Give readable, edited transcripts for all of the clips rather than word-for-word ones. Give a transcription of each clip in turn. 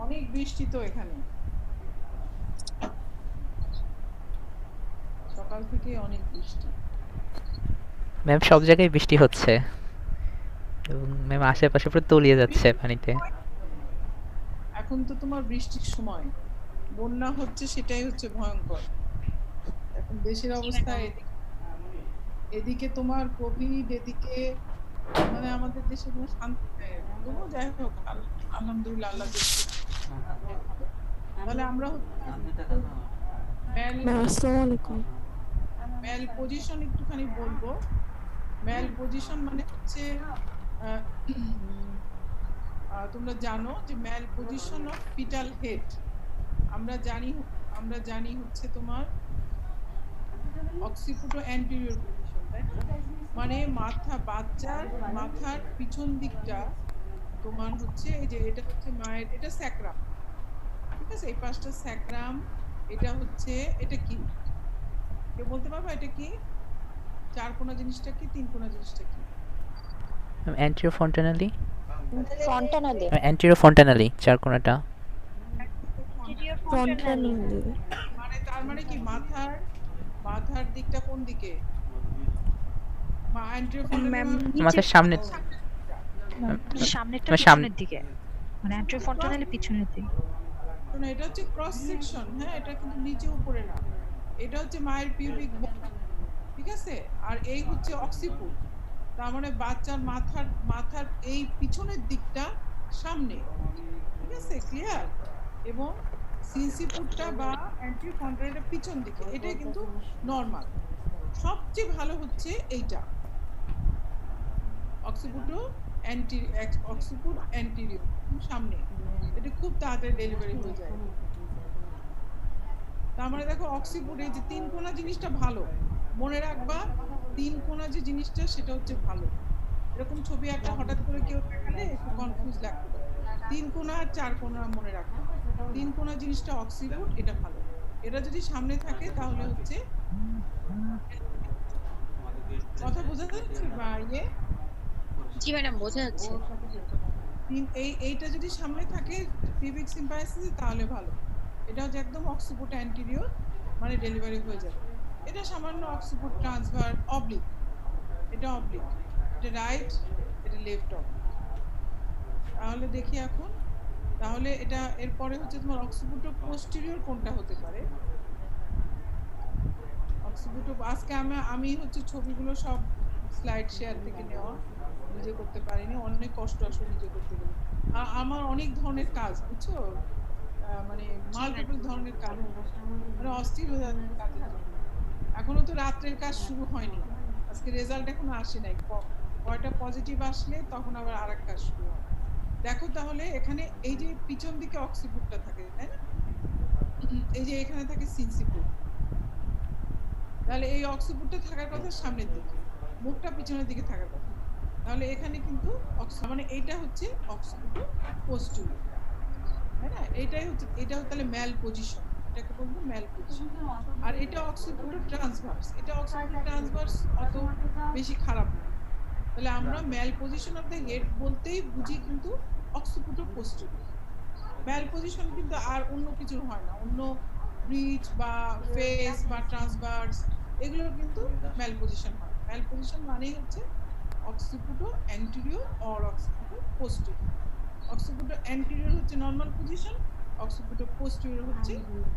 অনেক বৃষ্টি তো এখানে, সকাল থেকে অনেক বৃষ্টি। ম্যাম সব জায়গায় বৃষ্টি হচ্ছে এবং ম্যাম আশেপাশে পুরো তলিয়ে যাচ্ছে বৃষ্টির পানিতে। সময়, এখন তো তোমার বৃষ্টির সময়, বন্যা হচ্ছে, সেটাই হচ্ছে ভয়ঙ্কর। এখন দেশের অবস্থা এদিকে, এদিকে তোমার কোভিড, এদিকে মানে আমাদের দেশে কোনো শান্তি নেই। তবুও যাই হোক, আলহামদুলিল্লাহ, আল্লাহ দেখছে ভালো। তাহলে আমরা হচ্ছে মেল ম্যাম আসসালামু আলাইকুম। মেল পজিশন একটুখানি বলবো। মেল পজিশন মানে হচ্ছে আহ, তোমরা জানো যে malposition of fetal head, আমরা জানি, আমরা জানি হচ্ছে তোমার অক্সিপুটো অ্যান্টেরিয়র পজিশন, তাই না? মানে মাথা, বাচ্চার মাথার পিছন দিকটা তোমার হচ্ছে, এই যে এটা হচ্ছে মায়ের, এটা স্যাক্রাম, ঠিক আছে? এই পাশটা স্যাক্রাম, এটা হচ্ছে, এটা কি কেউ বলতে পারবা এটা কি? চার কোনা জিনিসটা কি, তিন কোনা জিনিসটা কি? Ma'am anterior fontanelle, fontanelle. Anterior fontanelle চার কোণাটা। ফন্টানালি। মানে তার মানে কি মাথার, মাথার দিকটা কোন দিকে? অ্যান্টেরিয়র ফন্টানালি ম্যাম মানে মাথার সামনে, সামনের দিকটা। সামনেরটা তোমার সামনে। পিছনের দিকে, মানে অ্যান্ট্রোফন্টানালি পিছনের দিকে। শোনো, এটা হচ্ছে ক্রস সেকশন, হ্যাঁ, এটা কিন্তু নিচে উপরে না। এটা হচ্ছে মায়ের পিউবিক বোন, ঠিক আছে? আর এই হচ্ছে অক্সিপুট, তার মানে বাচ্চার মাথার, মাথার এই পিছনের দিকটা সামনে, ঠিক আছে? ক্লিয়ার? এবং সিনসিপুটটা বা অ্যান্টিফ্রন্টালটা পিছন দিকে, এটাই কিন্তু নরমাল। সবচেয়ে ভালো হচ্ছে এইটা, অক্সিপুটো অক্সিপুট অ্যান্টিরিয়র, সামনে। এটা খুব তাড়াতাড়ি ডেলিভারি হয়ে যায়। তার মানে দেখো অক্সিপুট, এই যে তিন কোনা জিনিসটা ভালো, মনে রাখবা। তিন কোনা যে জিনিসটা সেটা হচ্ছে ভালো। এরকম ছবি একটা হঠাৎ করে কেউ দেখালে একটু কনফিউজ লাগতে পারে। তিন কোনা আর চার কোনা মনে রাখো। তিন কোনা জিনিসটা অক্সিপুট, এটা ভালো। এটা যদি সামনে থাকে তাহলে হচ্ছে, কথা বোঝা যাচ্ছে বা ইয়ে? জি ম্যাডাম, বোঝা যাচ্ছে। এইটা যদি সামনে থাকে পিউবিক সিম্পাথিস, তাহলে ভালো। এটা হচ্ছে একদম অক্সিপুট অ্যান্টিরিয়র, মানে ডেলিভারি হয়ে যাবে। এটা সামান্য অক্সিপুট ট্রান্সভার অবলিক, এটা অবলিক, এটা রাইট, এটা লেফট অবলিক। তাহলে দেখি এখন, তাহলে এটা এরপরে হচ্ছে তোমার অক্সিপুটো পোস্টেরিয়র কোনটা হতে পারে? অক্সিপুটো, আজকে আমি হচ্ছে ছবিগুলো সব স্লাইড শেয়ার থেকে নেওয়া, নিজে করতে পারিনি, অনেক কষ্ট আসলে নিজে করতে গেলে। আমার অনেক ধরনের কাজ, বুঝছো? মানে জি ম্যাডাম। মাল্টিপল ধরনের কাজ, মানে অস্থির হয়ে যাচ্ছে কাজের জন্য। এখনো তো রাত্রের কাজ শুরু হয়নি, আজকে রেজাল্ট এখনো আসে নাই, কয়টা পজিটিভ আসলে তখন আবার আরেক কাজ শুরু হয়। দেখো তাহলে এখানে এই যে পিছন দিকে অক্সিপুটটা থাকে, তাই না? এই যে এখানে থাকে সিনসিপুট, তাহলে এই অক্সিপুটটা থাকার কথা সামনের দিকে, মুখটা পিছনের দিকে থাকার কথা। তাহলে এখানে কিন্তু মানে এইটা হচ্ছে অক্সিপুটো পোস্টেরিয়র, তাই না? এটাই হচ্ছে, এটা তাহলে ম্যাল পজিশন, এটাকে বলবো ম্যাল পজিশন। আর এটা অক্সিপুটো ট্রান্সভার্স, এটা অক্সিপুটো ট্রান্সভার্স অত বেশি খারাপ না। তাহলে আমরা ম্যাল পজিশন অফ দ্য হেড বলতেই বুঝি কিন্তু অক্সিপুটো পোস্টেরিয়র। ম্যাল পজিশন কিন্তু আর অন্য কিছু হয় না, অন্য ব্রিজ বা ফেস বা ট্রান্সভার্স, এগুলোর কিন্তু ম্যাল পজিশন হয়। ম্যাল পজিশন মানেই হচ্ছে অক্সিপুটো অ্যান্টেরিয়র অর অক্সিপুটো পোস্টেরিয়র। অক্সিপুটো অ্যান্টেরিয়র হচ্ছে নরমাল পজিশন, অক্সিপুটো পোস্টেরিয়র হচ্ছে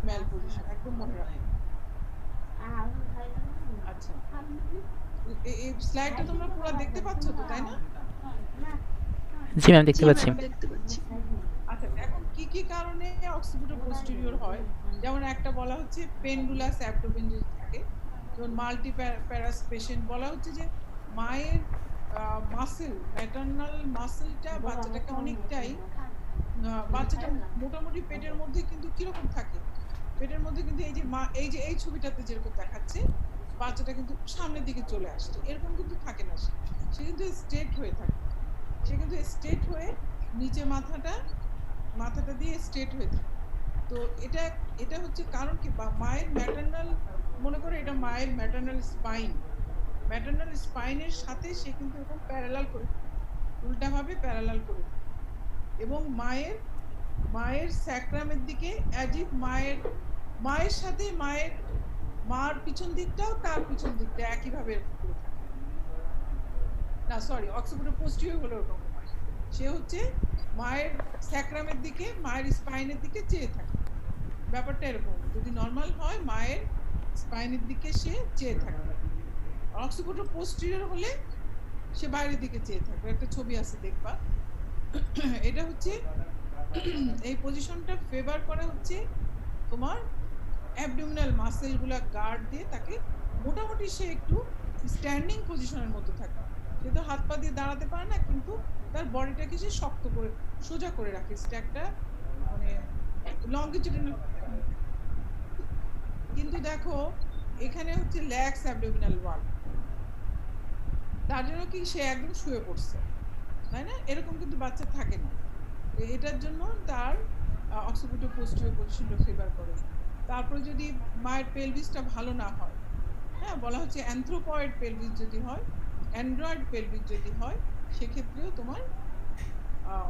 ম্যাল পজিশন, একদম মনে রাখো। আচ্ছা, এই স্লাইডটা তোমরা পুরো দেখতে পাচ্ছ তো, তাই না? জি ম্যাম দেখতে জি পাচ্ছি। ম্যাম, দেখতে পাচ্ছি। আচ্ছা, এখন কি কি কারণে অক্সিপিটো পোস্টেরিয়র হয়? যেমন একটা বলা হচ্ছে পেন্ডুলাস অ্যাবডোমেন যদি থাকে, যেমন মাল্টি প্যারাস পেশেন্ট, বলা হচ্ছে যে মায়ের মাসেল, ম্যাটারনাল মাসেলটা বাচ্চাটাকে অনেকটাই, বাচ্চাটা মোটামুটি পেটের মধ্যে কিন্তু কিরকম থাকে, পেটের মধ্যে কিন্তু এই যে মা, এই যে এই ছবিটাতে যেরকম দেখাচ্ছে, বাচ্চাটা কিন্তু সামনের দিকে চলে আসছে, এরকম কিন্তু থাকে না। সে কিন্তু স্ট্রেট হয়ে থাকে, সে কিন্তু স্ট্রেট হয়ে নিচে মাথাটা, মাথাটা দিয়ে স্ট্রেট হয়ে থাকে। তো এটা, এটা হচ্ছে কারণ কি, মায়ের ম্যাটারনাল, মনে করে এটা মায়ের ম্যাটারনাল স্পাইন, ম্যাটারনাল স্পাইনের সাথে সে কিন্তু এরকম প্যারালাল করে, উল্টাভাবে প্যারালাল করে, এবং মায়ের মায়ের স্যাক্রামের দিকে অ্যাজ ইফ মায়ের সাথে মার পিছন দিকটাও তার পিছন দিকটা একইভাবে এরকম করে থাকে। না সরি, অক্সিপিটাল পোস্টিরিয়র হলো ওরকম হয়। সে হচ্ছে মায়ের স্যাক্রামের দিকে, মায়ের স্পাইনের দিকে চেয়ে থাকে। ব্যাপারটা এরকম, যদি নর্মাল হয় মায়ের স্পাইনের দিকে সে চেয়ে থাকবে, অক্সিপিটাল পোস্টিরিয়র হলে সে বাইরের দিকে চেয়ে থাকবে। একটা ছবি আছে দেখবা। এটা হচ্ছে এই পজিশনটা ফেভার করে হচ্ছে তোমার অ্যাবডোমিনাল মাসেলগুলো গার্ড দিয়ে তাকে মোটামুটি সে একটু স্ট্যান্ডিং পজিশনের মধ্যে থাকে। সে তো হাত পা দিয়ে দাঁড়াতে পারে না, কিন্তু তার বডিটাকে সে শক্ত করে সোজা করে রাখে, সেটা একটা মানে লংগিটিউডিনাল। কিন্তু দেখো এখানে হচ্ছে ল্যাক্স অ্যাবডোমিনাল ওয়াল, তার জন্য কি সে একদম শুয়ে পড়ছে, তাই না? এরকম কিন্তু বাচ্চা থাকে না। এটার জন্য তার অক্সিপিটাল পোস্টিরিয়র পজিশনটা ফেভার করে। তারপরে যদি মায়ের পেলভিসটা ভালো না হয়, হ্যাঁ, বলা হচ্ছে অ্যানথ্রোপয়েড পেলভিস যদি হয়, অ্যান্ড্রয়েড পেলভিস যদি হয়, সেক্ষেত্রেও তোমার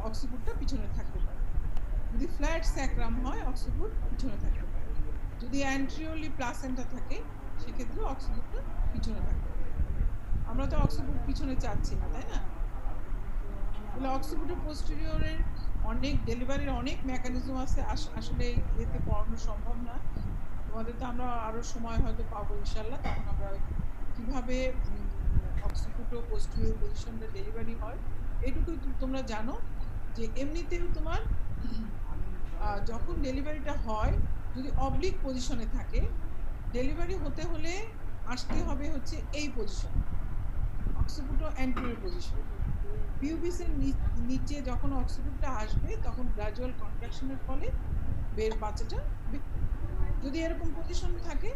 অক্সিপিটটা পিছনে থাকতে পারে। যদি ফ্ল্যাট স্যাক্রাম হয়, অক্সিপিট পিছনে থাকতে পারে। যদি অ্যান্ট্রিওরলি প্লাসেন্টা থাকে, সেক্ষেত্রেও অক্সিপিটটা পিছনে থাকতে পারে। আমরা তো অক্সিপিট পিছনে চাচ্ছি না, তাই না? তাহলে অক্সিপিটাল পোস্টেরিয়রের অনেক ডেলিভারির অনেক মেকানিজম আছে, আসলে এতে পড়ানো সম্ভব না তোমাদের। তো আমরা আরো সময় হয়তো পাবো ইনশাল্লাহ, তখন আমরা কিভাবে অক্সিপিটাল পোস্টেরিয়র পজিশনটা ডেলিভারি হয় এটুকুই তোমরা জানো। যে এমনিতেও তোমার যখন ডেলিভারিটা হয়, যদি অবলিক পজিশনে থাকে, ডেলিভারি হতে হলে আসতে হবে হচ্ছে এই পজিশন, অক্সিপিটাল অ্যান্টেরিয়র পজিশন। পিউবিসের নিচে যখন অক্সিপিটটা আসবে, তখন গ্রাজুয়াল কন্ট্রাকশনের ফলে বাচ্চাটা, যদি এরকম পজিশন থাকে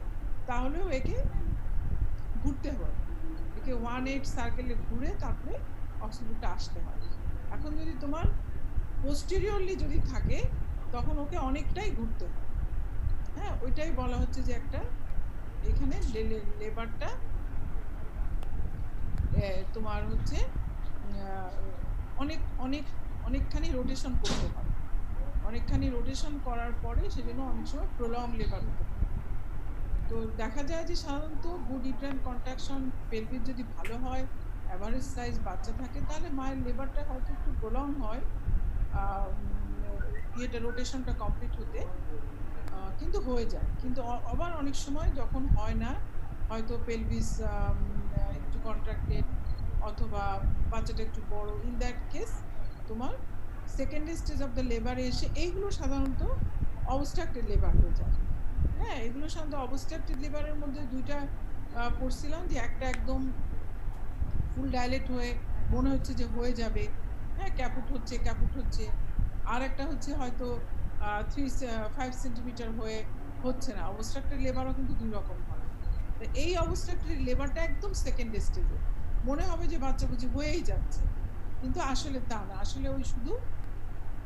তাহলেও একে ঘুরতে হয়, একে 1/8 সার্কেলে ঘুরে তারপরে অক্সিপিটটা আসতে হয়। এখন যদি তোমার পোস্টেরিয়রলি যদি থাকে, তখন ওকে অনেকটাই ঘুরতে হয়। হ্যাঁ, ওইটাই বলা হচ্ছে যে একটা এখানে লেবারটা তোমার হচ্ছে অনেক অনেক অনেকখানি রোটেশন করতে হয়। অনেকখানি রোটেশন করার পরে সেজন্য অনেক সময় প্রলং লেবার হতে পারে। তো দেখা যায় যে সাধারণত গুড ইউট্রাইন কন্ট্রাকশন পেলভিস যদি ভালো হয়, অ্যাভারেজ সাইজ বাচ্চা থাকে, তাহলে মায়ের লেবারটা হয়তো একটু প্রলং হয় ইয়েটা রোটেশনটা কমপ্লিট হতে, কিন্তু হয়ে যায়। কিন্তু আবার অনেক সময় যখন হয় না, হয়তো পেলভিস একটু কন্ট্রাক্টেড অথবা বাচ্চাটা একটু বড়, ইন দ্যাট কেস তোমার সেকেন্ড স্টেজ অফ দ্য লেবারে এসে এইগুলো সাধারণত অবস্ট্রাক্টেড লেবার হয়ে যায়। হ্যাঁ, এগুলো সাধারণত অবস্ট্রাক্টেড লিভারের মধ্যে দুইটা পড়ছিলাম, যে একটা একদম ফুল ডাইলেট হয়ে মনে হচ্ছে যে হয়ে যাবে, হ্যাঁ, ক্যাপুট হচ্ছে, আর একটা হচ্ছে হয়তো 3-5 সেন্টিমিটার হয়ে হচ্ছে না। অবস্ট্রাক্টেড লেবারও কিন্তু দুই রকম হয়। এই অবস্ট্রাক্টেড লেবারটা একদম সেকেন্ড স্টেজে, মনে হবে যে বাচ্চা বুঝি হয়েই যাচ্ছে, কিন্তু আসলে তা না, আসলে ওই শুধু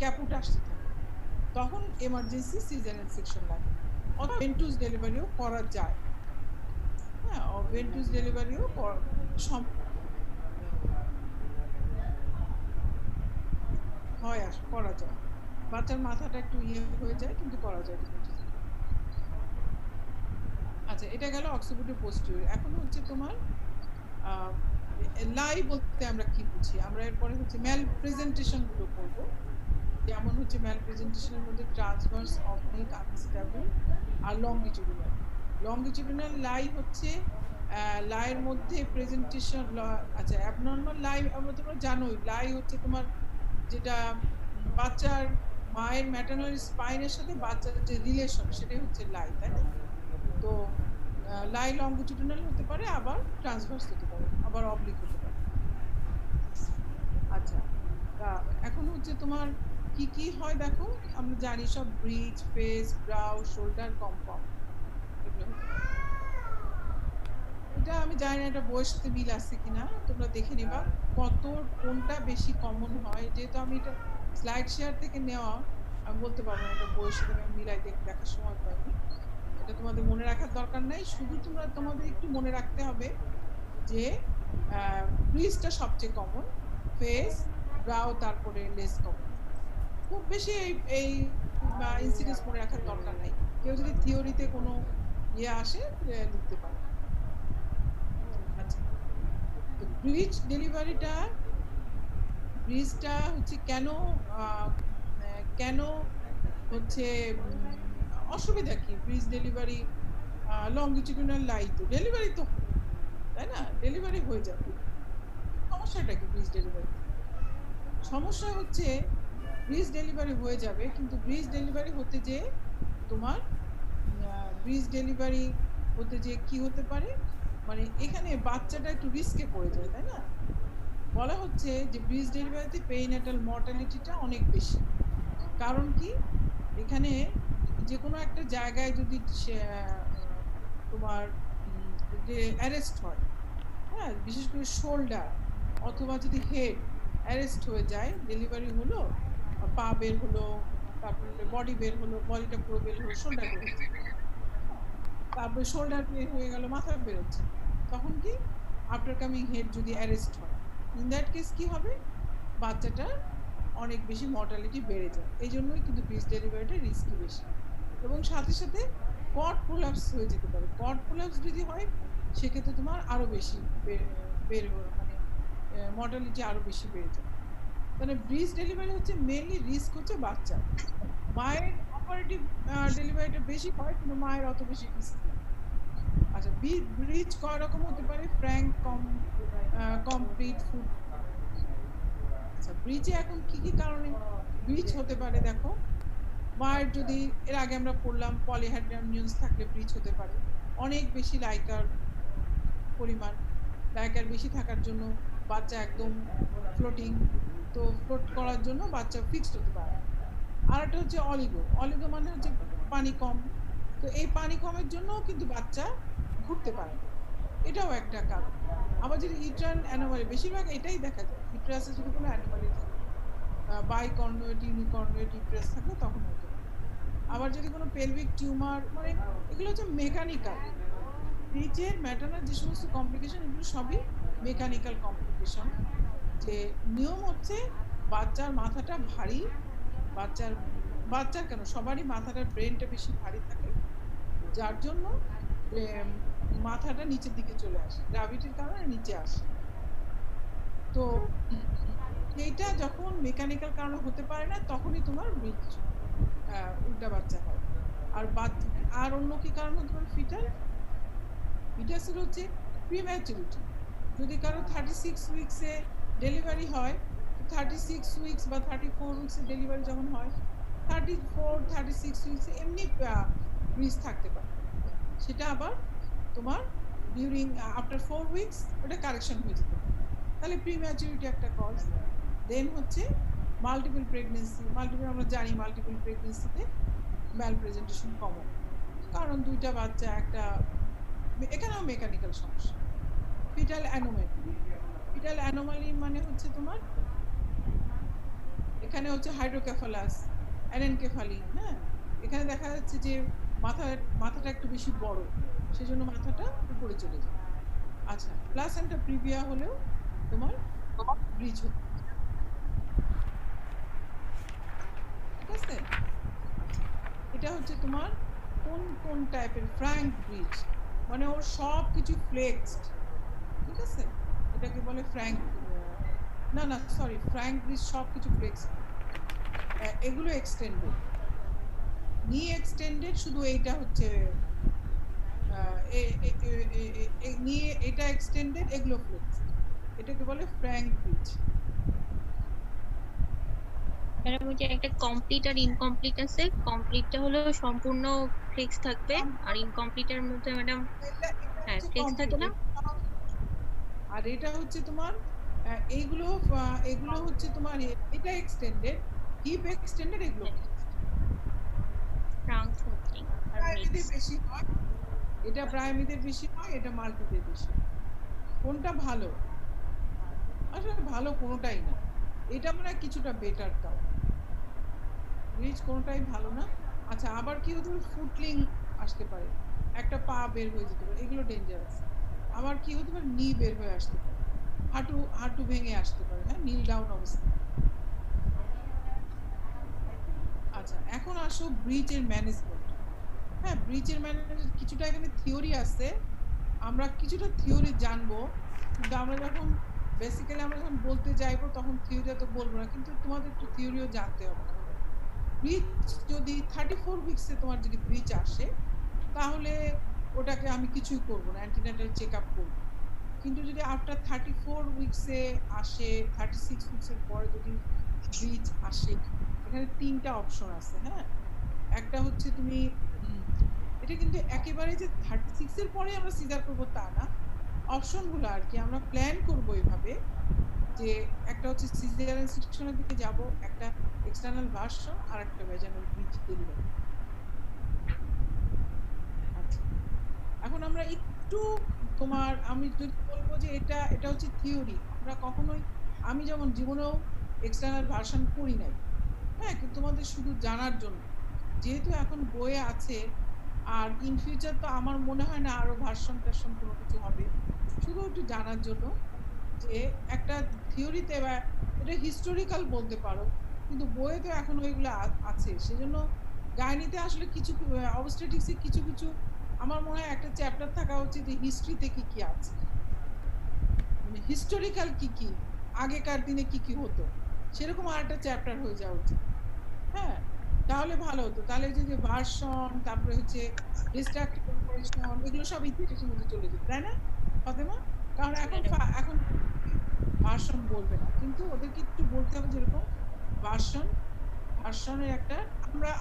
ক্যাপুট আসতে থাকে। তখন এমার্জেন্সি সিজারিয়ান সেকশন লাগে, অথবা ভেন্টুস ডেলিভারিও করা যায়। হ্যাঁ, ভেন্টুস ডেলিভারিও হয়, করা যায়। বাচ্চার মাথাটা একটু ইয়ে হয়ে যায়, কিন্তু করা যায়। আচ্ছা, এটা গেল অক্সিপিটাল পোস্টেরিয়র। এখন হচ্ছে তোমার লাই বলতে আমরা কি বুঝি, আমরা এরপরে হচ্ছে ম্যাল প্রেজেন্টেশন গুলো করবো। যেমন হচ্ছে ম্যাল প্রেজেন্টেশনের মধ্যে ট্রান্সভার্স, অবলিক, আনস্টেবল আর লংগিটিউডিনাল। লংগিটিউডিনাল লাই হচ্ছে লাইয়ের মধ্যে প্রেজেন্টেশন। আচ্ছা, অ্যাবনর্মাল লাই আমরা তোমরা জানোই, লাই হচ্ছে তোমার যেটা বাচ্চার মায়ের ম্যাটার্নাল স্পাইনের সাথে বাচ্চার যে রিলেশন, সেটাই হচ্ছে লাই, তাই না? তো লাই লংগিটিউডিনাল হতে পারে, আবার ট্রান্সভার্স হতে পারে, আবার অবলিক হতে পারে। আচ্ছা, তা এখন হচ্ছে তোমার কি কি হয় দেখো। আমরা জানি সব bridge, face, brow, shoulder, compound, এগুলো হতে পারে। এটা আমি জানি না এটা বইয়ের সাথে মিল আছে কিনা, তোমরা দেখে নিবা কোনটা বেশি কমন হয়। যেহেতু আমি এটা স্লাইড শেয়ার থেকে নেওয়া, আমি বলতে পারবো না এটা বইয়ের সাথে মিলাই দেখার সময় পাইনি। এটা তোমাদের মনে রাখার দরকার নাই, শুধু তোমাদের একটু মনে রাখতে হবে যে ব্রিজটা সবচেয়ে কমন, ফেস, ব্রাউ, তারপরে লেস কমন। খুব বেশি এই ইনসিডেন্স মনে রাখার দরকার নাই। কেউ যদি থিওরিতে কোনো আসে লিখতে পারে। আচ্ছা, তো ব্রিজটা হচ্ছে কেন হচ্ছে অসুবিধা কি ব্রিজ ডেলিভারি? লংগিটিউডিনাল লাইন তো ডেলিভারি তো, তাই না? ডেলিভারি হয়ে যাবে। সমস্যাটা কি ব্রিজ ডেলিভারি? সমস্যা হচ্ছে ব্রিজ ডেলিভারি হয়ে যাবে, কিন্তু ব্রিজ ডেলিভারি হতে যে তোমার কি হতে পারে, মানে এখানে বাচ্চাটা একটু রিস্কে পড়ে যায়, তাই না? বলা হচ্ছে যে ব্রিজ ডেলিভারিতে পেরিনেটাল মর্টালিটিটা অনেক বেশি। কারণ কি, এখানে যে কোনো একটা জায়গায় যদি তোমার যে অ্যারেস্ট হয়, হ্যাঁ, বিশেষ করে শোল্ডার অথবা যদি হেড অ্যারেস্ট হয়ে যায়, ডেলিভারি হলো, পা বের হলো, তারপরে বডি বের হলো, বডিটা পুরো বের হলো, শোল্ডার বের হচ্ছে, তারপরে শোল্ডার বের হয়ে গেল, মাথা বের হচ্ছে, তখন কি আফটার কামিং হেড যদি অ্যারেস্ট হয়, ইন দ্যাট কেস কি হবে, বাচ্চাটার অনেক বেশি মর্টালিটি বেড়ে যায়। এই জন্যই কিন্তু ব্রিজ ডেলিভারিটা রিস্কি বেশি। এবং সাথে সাথে কর্ড প্রোলাপস হয়ে যেতে পারে। কর্ড প্রোলাপস যদি হয় সেক্ষেত্রে তোমার আরো বেশি মানে মর্টালিটি আরো বেশি বেড়ে যায়। মানে ব্রিজ ডেলিভারি হচ্ছে মেইনলি রিস্ক হচ্ছে বাচ্চা। মায়ের অপারেটিভ ডেলিভারিটা বেশি হয়, কিন্তু মায়ের অত বেশি রিস্ক নেই। আচ্ছা, ব্রিজ কয় রকম হতে পারে? ফ্র্যাঙ্ক, কমপ্লিট, ফুড। আচ্ছা, ব্রিজে এখন কি কি কারণে ব্রিজ হতে পারে দেখো। মায়ের যদি, এর আগে আমরা পড়লাম, পলিহাইড্রামিউন্স থাকলে ব্রিজ হতে পারে। অনেক বেশি লাইকার পরিমাণ, লাইকার বেশি থাকার জন্য বাচ্চা একদম ফ্লোটিং, তো ফ্লোট করার জন্য বাচ্চা ফিক্সড হতে পারে। আর একটা হচ্ছে অলিগো মানে হচ্ছে পানি কম, তো এই পানি কমের জন্য কিন্তু বাচ্চা ঘুরতে পারে, এটাও একটা কারণ। আবার যদি ইউট্রাইন অ্যানোমালি, বেশিরভাগ এটাই দেখা যায়, ইউট্রাসে যদি কোনো অ্যানোমালি থাকে, বাইকর্নুয়েট, ইউনিকর্নুয়েট ইউট্রাস থাকে, তখন হতে পারে। আবার যদি কোনো পেলভিক টিউমার, মানে এগুলো হচ্ছে মেকানিক্যাল। ব্রিজের ম্যাটার্নাল যে সমস্ত কমপ্লিকেশন, এগুলো সবই মেকানিক্যাল কমপ্লিকেশন। যে নিয়ম হচ্ছে বাচ্চার মাথাটা ভারী, বাচ্চার কেন সবারই মাথাটার ব্রেনটা বেশি ভারী থাকে, যার জন্য মাথাটা নিচের দিকে চলে আসে, গ্র্যাভিটির কারণে নিচে আসে। তো এইটা যখন মেকানিক্যাল কারণে হতে পারে না, তখনই তোমার ব্রিজ উল্টা বাচ্চা হয়। আর অন্য কি কারণ হতে পারে? ফিটাসের হচ্ছে প্রিম্যাচুরিটি। যদি কারো 36 উইকসে ডেলিভারি হয়, 36 উইকস বা 34 উইকসে ডেলিভারি যখন হয়, 36 উইকসে এমনি ব্রিজ থাকতে পারে। সেটা আবার তোমার ডিউরিং আফটার 4 উইকস ওটা কারেকশন হয়ে যেতে পারে। তাহলে প্রিম্যাচুরিটি একটা কজ। দেন হচ্ছে মাল্টিপল প্রেগনেন্সি। আমরা জানি মাল্টিপল প্রেগনেন্সিতে ম্যাল প্রেজেন্টেশন কমন, কারণ দুইটা বাচ্চা একটা, এখানেও মেকানিক্যাল সমস্যা। ফিটাল অ্যানোমালি মানে হচ্ছে তোমার এখানে হচ্ছে হাইড্রোকেফালাস, অ্যানেনকেফালি, হ্যাঁ, এখানে দেখা যাচ্ছে যে মাথাটা একটু বেশি বড়, সেজন্য মাথাটা উপরে চলে যায়। আচ্ছা, প্লাসেন্টা প্রিভিয়া হলেও তোমার ব্রিজ হতে, ঠিক আছে? এটা হচ্ছে তোমার কোন টাইপের ফ্র্যাঙ্ক ব্রিজ, মানে ওর সব কিছু ফ্লেক্সড, ঠিক আছে? এটাকে বলে ফ্র্যাঙ্ক ব্রিজ, সব কিছু ফ্লেক্সড। এগুলো এক্সটেন্ডেড, নি এক্সটেন্ডেড, শুধু এইটা হচ্ছে নিয়ে এটা এক্সটেন্ডেড, এগুলো ফ্লেক্সড। এটাকে বলে ফ্র্যাঙ্ক ব্রিজ। ম্যাডাম ওই যে একটা কমপ্লিট আর ইনকমপ্লিট আছে, কমপ্লিটটা হলো সম্পূর্ণ ফ্লেক্স থাকবে, আর ইনকমপ্লিটের মধ্যে ম্যাডাম হ্যাঁ ফ্লেক্স থাকে না। আর এটা হচ্ছে তোমার এইগুলো হচ্ছে তোমার এটা এক্সটেন্ডেড, হিপ এক্সটেন্ডেড, এগুলো ফ্রাঙ্ক ফ্লোটিং আর প্রাইমারিদের মিক্স। বেশি হয়, এটা প্রাইমারিদের বেশি হয়, এটা মাল্টিদের বেশি। কোনটা ভালো? আসলে ভালো কোনোটাই না, এটা মনে হয় কিছুটা বেটার, তাও ব্রিজ কোনোটাই ভালো না। আচ্ছা, আবার কি হতে পারে? ফুটলিং আসতে পারে, একটা পা বের হয়ে যেতে পারে, এগুলো ডেঞ্জারাস। আবার কি হতে পারে? নি বের হয়ে আসতে পারে, হাঁটু ভেঙে আসতে পারে, হ্যাঁ, নীল ডাউন অবস্থা। আচ্ছা, এখন আসো ব্রিচের ম্যানেজমেন্ট। হ্যাঁ, ব্রিচের ম্যানেজমেন্ট কিছুটা এখানে থিওরি আছে, আমরা কিছুটা থিওরি জানবো, কিন্তু আমরা যখন বেসিক্যালি আমরা যখন বলতে যাইবো তখন থিওরি তো বলবো না, কিন্তু তোমাদের একটু থিওরিও জানতে হবে। ব্রিচ যদি 34 উইকসে তোমার যদি ব্রিচ আসে তাহলে ওটাকে আমি কিছুই করব না, অ্যান্টিনেটাল চেক আপ করবো। কিন্তু যদি আফটার 34 উইকসে আসে, 36 উইকসের পরে যদি ব্রিচ আসে, এখানে 3টা অপশন আছে। হ্যাঁ, একটা হচ্ছে তুমি এটা কিন্তু একেবারে যে 36 এর পরে আমরা সিজার করব তা না, অপশনগুলো আর কি আমরা প্ল্যান করব এইভাবে যে একটা হচ্ছে সিজারিয়ান সেকশনের দিকে যাব, একটা এক্সটার্নাল ভার্সন আর একটা ভ্যাজানাল ব্রিচ ডেলিভারি। আচ্ছা, এখন আমরা একটু তোমার আমি যদি বলবো যে এটা হচ্ছে থিওরি, আমরা কখনোই আমি যেমন জীবনেও এক্সটার্নাল ভার্সন করি নাই। হ্যাঁ, কিন্তু তোমাদের শুধু জানার জন্য, যেহেতু এখন বইয়ে আছে আর ইন ফিউচার তো আমার মনে হয় না আরো ভার্সন টার্সন কোনো কিছু হবে, শুধু একটু জানার জন্য যে একটা থিওরিতে বা এটা হিস্টোরিক্যাল বলতে পারো, কিন্তু বইয়ে তো এখন ওইগুলো আছে। সেজন্য গাইনিতে আসলে কিছু অবস্টেটিক্সে কিছু কিছু আমার মনে হয় একটা চ্যাপ্টার থাকা উচিত যে হিস্ট্রিতে কি কি আছে, মানে হিস্টোরিক্যাল কি কি আগেকার দিনে কি কি হতো, সেরকম আর একটা চ্যাপ্টার হয়ে যাওয়া উচিত। হ্যাঁ, তাহলে ভালো হতো। তাহলে যে ভার্সন, তারপরে হচ্ছে ডিস্ট্রাক্টিভ অপারেশন, এগুলো সব ইতিহাসের মধ্যে চলে যেত, তাই না ফাতেমা? কারণ এখন ভার্সন বলবে না, কিন্তু ওদেরকে একটু বলতে হবে যেরকম ভার্সনের একটা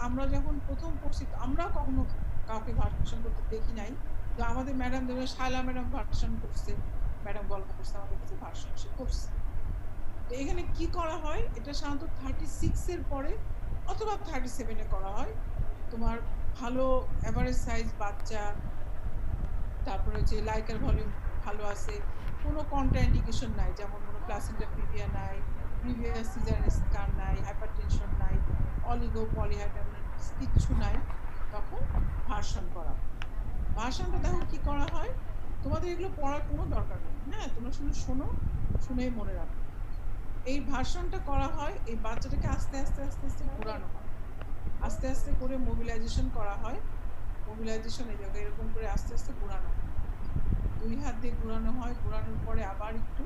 আমরা যখন প্রথম পড়ছি আমরা কখনো কাউকে ভার্সন করতে দেখি নাই, তো আমাদের ম্যাডাম ধরো শায়লা ম্যাডাম ভার্সন করছে, ম্যাডাম গল্প করছে আমাদের কাছে, ভার্সন সে করছে। তো এখানে কি করা হয়, এটা সাধারণত 36 এর পরে অথবা 37 এ করা হয়। তোমার ভালো এভারেজ সাইজ বাচ্চা, তারপরে হচ্ছে লাইকার ভলিউম ভালো আছে, কোনো কন্ট্রাইন্ডিকেশন নাই, যেমন কোনো প্লাসেন্টা প্রিভিয়া নাই, প্রিভিয়াস সিজারিয়ান স্কার নাই, হাইপারটেনশন নাই, অলিগো পলিহাইড্রামাইটিস কিচ্ছু নাই, তখন ভার্সন করা। ভার্সনটা দেখো কি করা হয়, তোমাদের এগুলো পড়ার কোনো দরকার নেই। হ্যাঁ, তোমরা শুধু শোনো, শুনেই মনে রাখো। এই ভার্সনটা করা হয়, এই বাচ্চাটাকে আস্তে আস্তে আস্তে আস্তে ঘোরানো হয়, আস্তে আস্তে করে মোবিলাইজেশন করা হয়। মোবিলাইজেশন এই জায়গায় এরকম করে আস্তে আস্তে ঘোরানো হয়, 2 হাত দিয়ে ঘোরানো হয়, ঘোরানোর পরে আবার একটু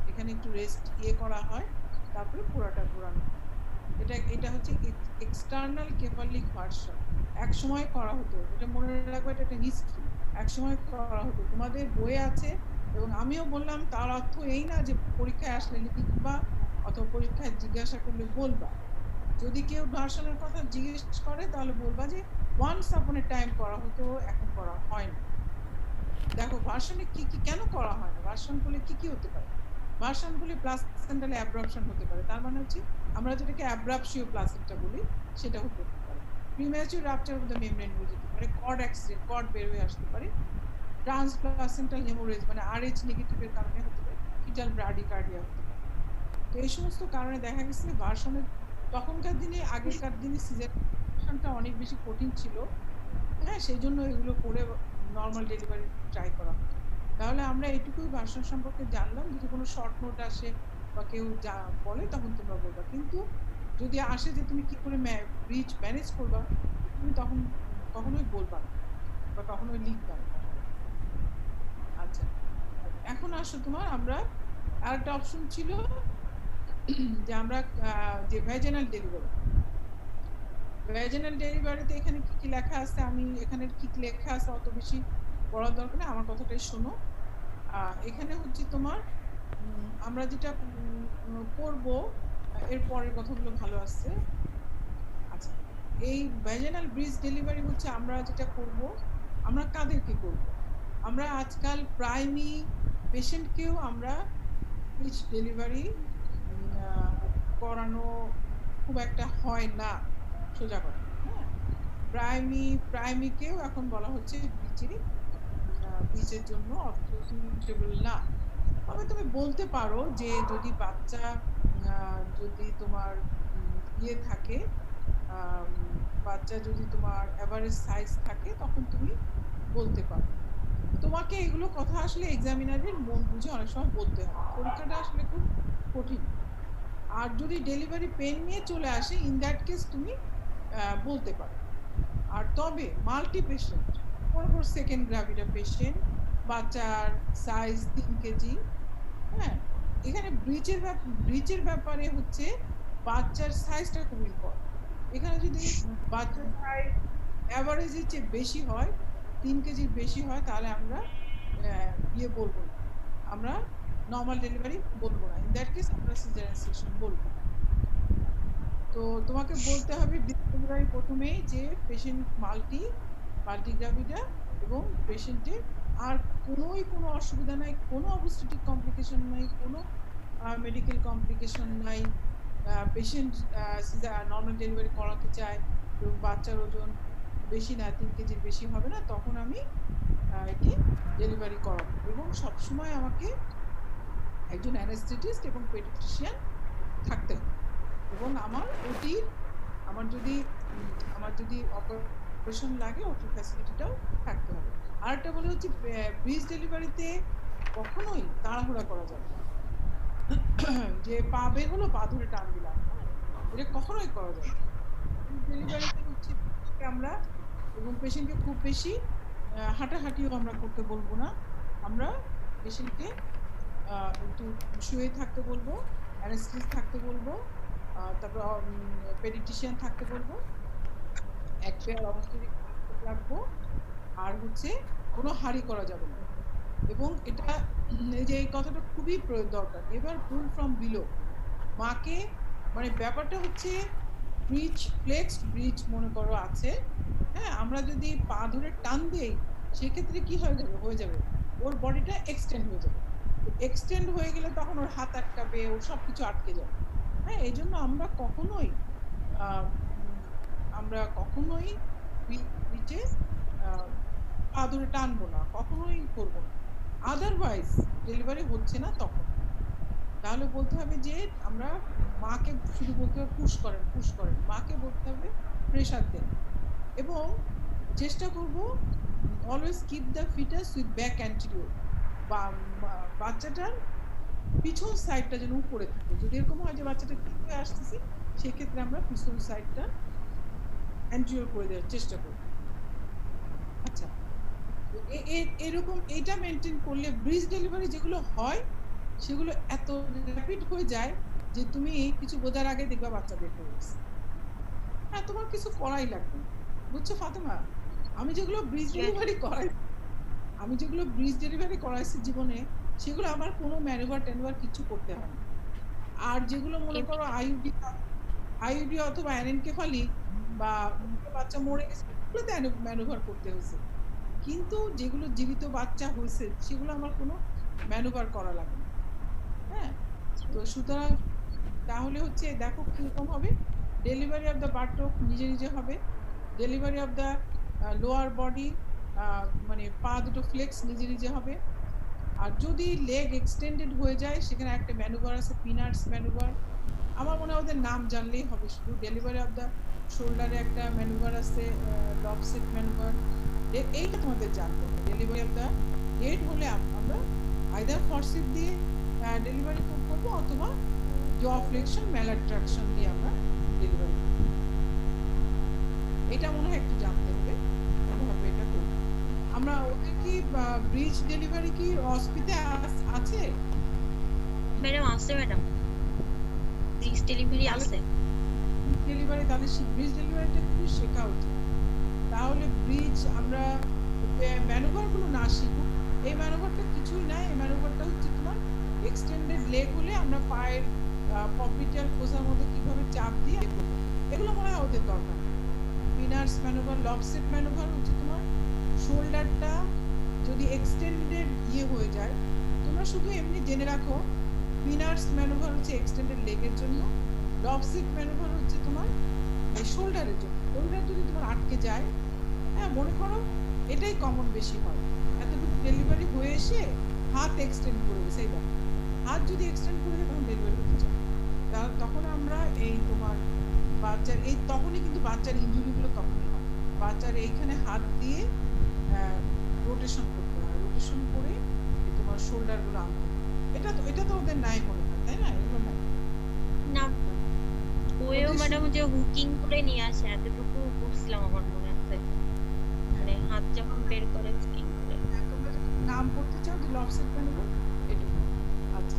এখানে একটু রেস্ট করা হয়, তারপরে পুরোটা ঘোরানো হয়। এটা হচ্ছে এক্সটার্নাল কেফালিক ভার্সন। এক সময় করা হতো, এটা মনে রাখবে, এটা একটা হিস্ট্রি, এক সময় করা হতো, তোমাদের বইয়ে আছে। এবং আমিও বললাম, তার অর্থ এই না যে পরীক্ষায় আসলে লিখবা অথবা পরীক্ষায় জিজ্ঞাসা করলে বলবা। যদি কেউ ভার্সনের কথা জিজ্ঞেস করে তাহলে বলবা যে ওয়ান্স আপন এ টাইম করা হতো, এখন করা হয় না। দেখো ভার্সনে কি কি কেন করা হয় না, ভার্সন বলে কি কি হতে পারে। ভার্সন বলে প্লাসেন্টাল অ্যাব্রাপশন হতে পারে, তার মানে হচ্ছে আমরা যেটাকে অ্যাব্রাপশিও প্লাসেন্টা বলি সেটা হতে পারে, premature rupture of the membrane হয়ে যেতে পারে, কর্ড অ্যাক্সিডেন্ট, কর্ড বের হয়ে আসতে পারে, ট্রান্সপ্লাসেন্টাল হেমোরেজ মানে RH নেগেটিভের কারণে হতে পারে, ফিটাল ব্রাডিকার্ডিয়া হতে পারে। তো এই সমস্ত কারণে দেখা গেছে ভার্সনের তখনকার দিনে, আগেকার দিনে সিজারেশনটা অনেক বেশি কঠিন ছিল। হ্যাঁ, সেই জন্য এগুলো করে নর্মাল ডেলিভারি ট্রাই করা হয়। তাহলে আমরা এইটুকুই ভার্সন সম্পর্কে জানলাম। যদি কোনো শর্ট নোট আসে বা কেউ যা বলে তখন তোমরা বলবা, কিন্তু যদি আসে যে তুমি কি করে ব্রিজ ম্যানেজ করবা, তুমি তখন কখনোই বলবা না বা কখনোই লিখবা না। আচ্ছা, এখন আসো তোমার আমরা আরেকটা অপশন ছিল যে আমরা যে ভ্যাজিনাল ডেলিভারি, ভ্যাজিনাল ডেলিভারিতে এখানে কি কি লেখা আছে, আমি এখানে কি কি লেখা আছে অত বেশি পড়ার দরকার নেই, আমার কথাটাই শোনো। এখানে হচ্ছে তোমার আমরা যেটা করব এর পরের কথাগুলো ভালো আছে। আচ্ছা, এই ভ্যাজিনাল ব্রিজ ডেলিভারি হচ্ছে আমরা যেটা করব, আমরা কাদেরকে করব, আমরা আজকাল প্রাইমি পেশেন্টকেও আমরা ব্রিজ ডেলিভারি করানো খুব একটা হয় না, সোজা কথা। হ্যাঁ, প্রাইমিকেও এখন বলা হচ্ছে ব্রিজের জন্য সুইটেবল না। তবে তুমি বলতে পারো যে যদি বাচ্চা যদি তোমার থাকে, বাচ্চা যদি তোমার এভারেজ সাইজ থাকে তখন তুমি বলতে পারো। তোমাকে এগুলো কথা আসলে এক্সামিনারের মন বুঝে অনেক সময় বলতে হয়, পরীক্ষাটা আসলে খুব কঠিন। আর যদি ডেলিভারি পেন নিয়ে চলে আসে, ইন দ্যাট কেস তুমি বলতে পারে। আর তবে মাল্টি পেশেন্ট, মনে করো সেকেন্ড গ্রাভিডা পেশেন্ট, বাচ্চার সাইজ 3 কেজি, হ্যাঁ, এখানে ব্রিচের ব্যাপারে হচ্ছে বাচ্চার সাইজটা খুব ইম্পর্টেন্ট। এখানে যদি বাচ্চার সাইজ অ্যাভারেজের চেয়ে বেশি হয়, 3 কেজির বেশি হয়, তাহলে আমরা ইয়ে বলবো না, আমরা নর্মাল ডেলিভারি বলবো না। ইন দ্যাট কেস আমরা সিজারিয়ান সেকশন বলবো। তো তোমাকে বলতে হবে ডেলিভারি প্রথমেই যে পেশেন্ট মাল্টিগ্রাভিডা এবং পেশেন্টের আর কোনো অসুবিধা নাই, কোনো অবস্ট্রেটিক কমপ্লিকেশন নাই, কোনো মেডিকেল কমপ্লিকেশন নাই, পেশেন্ট নর্মাল ডেলিভারি করাতে চায় এবং বাচ্চার ওজন বেশি না, 3 কেজির বেশি হবে না, তখন আমি এটি ডেলিভারি করাবো। এবং সবসময় আমাকে একজন অ্যানেস্থেটিস্ট এবং পেডিয়াট্রিশিয়ান থাকতে হবে। এবং আমার যদি অপারেশন লাগে ওটি ফ্যাসিলিটিটাও থাকতে হবে। আরেকটা বলে হচ্ছে ব্রিজ ডেলিভারিতে কখনোই তাড়াহুড়া করা যাবে না, যে পা বের হলো পা ধরে টান দিলাম, এটা কখনোই করা যাবে না। ডেলিভারিতে হচ্ছে আমরা এবং পেশেন্টকে খুব বেশি হাঁটাহাঁটিও আমরা করতে বলবো না, আমরা পেশেন্টকে একটু শুয়ে থাকতে বলবো, অ্যানেস্থেটিস্ট থাকতে বলবো, তারপর পেডিয়াট্রিশিয়ান থাকতে বলবো, এক পেয়ার অবস্ট্রেটিক রাখবো, আর হচ্ছে কোনো হাঁড়ি করা যাবে না। এবং এটা এই যে এই কথাটা খুবই দরকার, এবার পুল ফ্রম বিলো, মাকে মানে ব্যাপারটা হচ্ছে ব্রিজ ফ্লেক্সড ব্রিজ মনে করো আছে, হ্যাঁ, আমরা যদি পা ধরে টান দিই সেক্ষেত্রে কি হয়ে যাবে ওর বডিটা এক্সটেন্ড হয়ে যাবে, এক্সটেন্ড হয়ে গেলে তখন ওর হাত আটকাবে, ওর সব কিছু আটকে যাবে। হ্যাঁ, এই জন্য আমরা কখনোই নিচে পা ধরে টানবো না, কখনোই করবো না। আদারওয়াইজ ডেলিভারি হচ্ছে না তখন তাহলে বলতে হবে যে আমরা মাকে শুধু বলতে হবে পুশ করেন, মাকে বলতে হবে প্রেশার দেন, এবং চেষ্টা করব always keep the fetus with back anterior, বা বাচ্চাটার পিছন সাইডটা যেন উপরে থাকে। যদি এরকম হয় যে বাচ্চাটা ঠিক হয়ে আসতেছে, সেক্ষেত্রে আমরা পিছন সাইডটা অ্যান্টিরিয়র করে দেওয়ার চেষ্টা করব। আচ্ছা, এরকম এটা মেনটেন করলে ব্রিজ ডেলিভারি যেগুলো হয় সেগুলো এত র্যাপিড হয়ে যায় যে তুমি কিছু বোঝার আগে দেখবা বাচ্চা বের হয়ে গেছে। হ্যাঁ, তোমার কিছু করাই লাগবে না, বুঝছো ফাতেমা? আমি যেগুলো ব্রিজ ডেলিভারি করাইছি জীবনে, সেগুলো আমার কোনো ম্যানুভার কিছু করতে হয় না। আর যেগুলো মনে করো আইইউডি অথবা অ্যানেনকেফালিক বা বাচ্চা মরে গেছে, সেগুলোতে ম্যানুভার করতে হয়েছে, কিন্তু যেগুলো জীবিত বাচ্চা হয়েছে সেগুলো আমার কোনো ম্যানুভার করা লাগে না। হ্যাঁ, তো সুতরাং তাহলে হচ্ছে দেখো কিরকম হবে, ডেলিভারি অফ দ্য বাটক নিজে হবে, delivery of the lower body মানে পা দুটো ফ্লেক্স নিজে হবে। আর যদি লেগ এক্সটেন্ডেড হয়ে যায় সেখানে একটা ম্যানুভার আছে, পিনাটস ম্যানুভার, আমার মনে হয় ওদের নাম জানলেই হবে। শুধু ডেলিভারি অফ দ্য শোল্ডারে একটা ম্যানুভার আছে, লবসেট ম্যানুভার, এইটা তোমাদের জানতে হবে। ডেলিভারি অফ দ্য হেড হলে আমরা আইদার ফরসিপ দিয়ে ডেলিভারি করবো অথবা জ ফ্লেকশন ম্যালাট্রাকশন দিয়ে আমরা ডেলিভারি করব। এটা মনে হয় একটু জানতে হবে, কিভাবে এটা করব আমরা। ওদের কি ব্রিজ ডেলিভারি কি হসপিটালে আছে? ম্যাডাম আছে, ম্যাডাম ব্রিজ ডেলিভারি আছে। ডেলিভারি তাহলে ব্রিজ ডেলিভারিটা একটু শেখা উচিত। তাহলে ব্রিজ আমরা ম্যানুভারগুলো না শিখব, এই ম্যানুভারটা কিছুই নাই। এই ম্যানুভারটা হচ্ছে তোমার এক্সটেন্ডেড লেগ হলে আমরা পায়ের পপিটাল ফোসার মধ্যে কিভাবে চাপ দিয়ে এগুলো মনে হয় ওদের দরকার। পিনার্স ম্যানুভার, লবসেট ম্যানুভার হচ্ছে তোমার শোল্ডারটা যদি এক্সটেন্ডেড হয়ে যায়, তোমরা শুধু এমনি জেনে রাখো পিনার্স ম্যানুভার হচ্ছে এক্সটেন্ডেড লেগের জন্য, লবসেট ম্যানুভার হচ্ছে তোমার শোল্ডারের জন্য। শোল্ডার যদি তোমার আটকে যায়, হ্যাঁ, মনে করো এটাই কমন বেশি হয়, এতটুকু ডেলিভারি হয়ে এসে হাত এক্সটেন্ড করবে, সেই হাত যদি এক্সটেন্ড করে তখন ডেলিভারি হতে চায়, তখন আমরা এই তোমার বাচ্চার তখনই কিন্তু বাচ্চার ইনজুরিগুলো তখনই হয়। বাচ্চার এইখানে হাত দিয়ে রোটেশন করতে হয়, রোটেশন করে তোমার শোল্ডারগুলো আনতে হয়। এটা তো ওদের নাই মনে হয়, তাই না? এগুলো নাই না, বইয়েও ওদের ম্যাডাম শুধু- যে হুকিং করে নিয়ে আসে এতটুকু বুঝছিলাম আমার মনে আছে মানে হাত যখন বের করে হুকিং করে হ্যাঁ, তোমরা যখন নাম পড়তে চাও যে লফসেট বানাবো এটুকু। আচ্ছা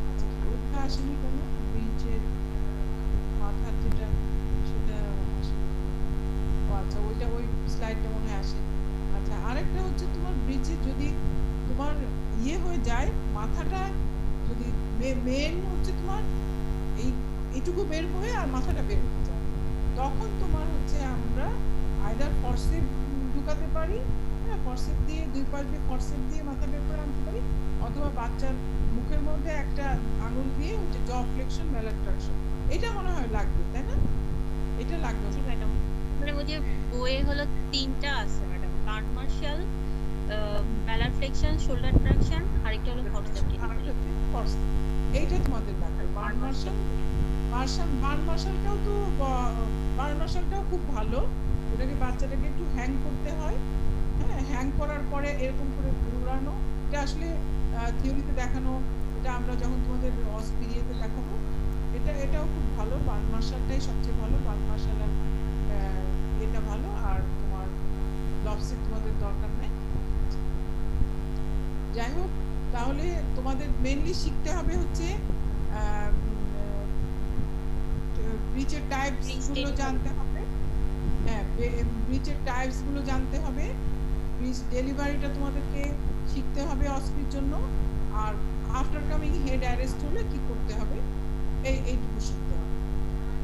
আচ্ছা, ওটা আসেনি কেন? ব্রিজের মাথার যেটা সেটা আসেনি। ও আচ্ছা, ওইটা ওই স্লাইডটা মনে হয় আসেনি। আচ্ছা, আরেকটা হচ্ছে তোমার ব্রিজে যদি তোমার ইয়ে হয়ে যায়, মাথাটা যদি মেন হচ্ছে তোমার এই এইটুকু বের হয়ে আর মাথাটা বের হয়ে যায়, তখন তোমার হচ্ছে আমরা আইদার ফরসেপ ঢুকাতে পারি, হ্যাঁ ফরসেপ দিয়ে দুই পাশ দিয়ে ফরসেপ দিয়ে মাথা বের করে আনতে পারি, অথবা বাচ্চার মুখের মধ্যে একটা আঙুল দিয়ে হচ্ছে জ ফ্লেকশন ম্যালাট্রাকশন, এটা মনে হয় লাগবে, তাই না? এটা লাগবে জি ম্যাডাম মানে ওই যে বইয়ে হলো 3টা আছে madam, Burns Marshall, malar flexion, shoulder traction, আরেকটা হলো ফরসেপ আরেকটাতে ফরসেপ, এইটা তোমাদের লাগবে। বার্ন মার্শালটাও তো বার্ন মার্শালটাও খুব ভালো, ওটাকে বাচ্চাটাকে একটু হ্যাং করতে হয়, হ্যাঁ হ্যাং করার পরে এরকম করে ঘুরানো, এটা আসলে থিওরিতে দেখানো, এটা আমরা যখন তোমাদের অস্পিরিয়েতে দেখাবো, এটাও খুব ভালো। বার্ন মার্শালটাই সবচেয়ে ভালো, বার্ন মার্শাল আর এটা ভালো, আর তোমার লফসেট তোমাদের দরকার নেই। যাই হোক, তাহলে তোমাদের মেইনলি শিখতে হবে হচ্ছে ব্রিচের টাইপস গুলো জানতে হবে, হ্যাঁ ব্রিচের টাইপস গুলো জানতে হবে, ব্রিচ ডেলিভারিটা তোমাদেরকে শিখতে হবে অস্পির জন্য, আর আফটার কামিং হেড অ্যারেস্ট হলে কি করতে হবে এইটুকু শিখতে হবে।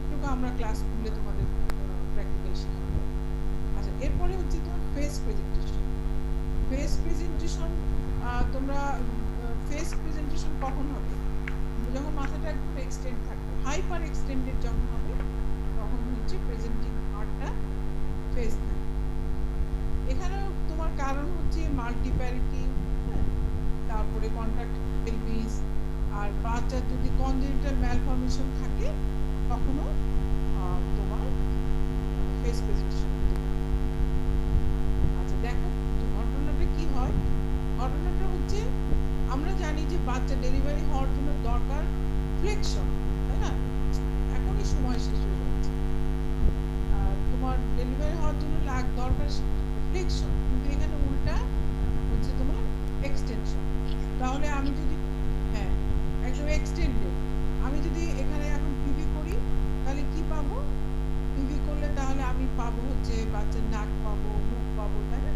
এটুকু আমরা ক্লাস করলে তোমাদের প্র্যাকটিক্যাল শেখানো হবে। আচ্ছা, এরপরে হচ্ছে তোমার ফেস প্রেজেন্টেশন। ফেস প্রেজেন্টেশন তোমরা ফেস প্রেজেন্টেশন কখন হবে? যখন মাথাটা একদম এক্সটেন্ড থাকবে, হাইপার এক্সটেন্ডেড যখন হবে, তখন হচ্ছে প্রেজেন্টিং পার্টটা ফেস থাকবে। এখানে তোমার কারণ হচ্ছে মাল্টিপ্যারিটি, তারপরে কন্ট্যাক্ট পেলভিস, আর বাচ্চার যদি কনজেনিটাল ম্যালফরমেশন থাকে তখনও তোমার ফেস প্রেজেন্টেশন হতে পারে। আচ্ছা দেখো ঘটনাটা কি হয়। ঘটনাটা হচ্ছে আমরা জানি যে বাচ্চা ডেলিভারি হওয়ার জন্য দরকার ফ্লেকশন, তাই না? এখনই সময় শেষ হয়ে যাচ্ছে, তোমার ডেলিভারি হওয়ার জন্য দরকার ফ্লেকশন, কিন্তু এখানে উল্টা হচ্ছে তোমার এক্সটেনশন। তাহলে আমি যদি হ্যাঁ একদম এক্সটেন্ডেড, আমি যদি এখানে এখন পিভি করি তাহলে কি পাবো? পিভি করলে তাহলে আমি পাবো হচ্ছে বাচ্চার নাক পাবো, মুখ পাবো, তাই না?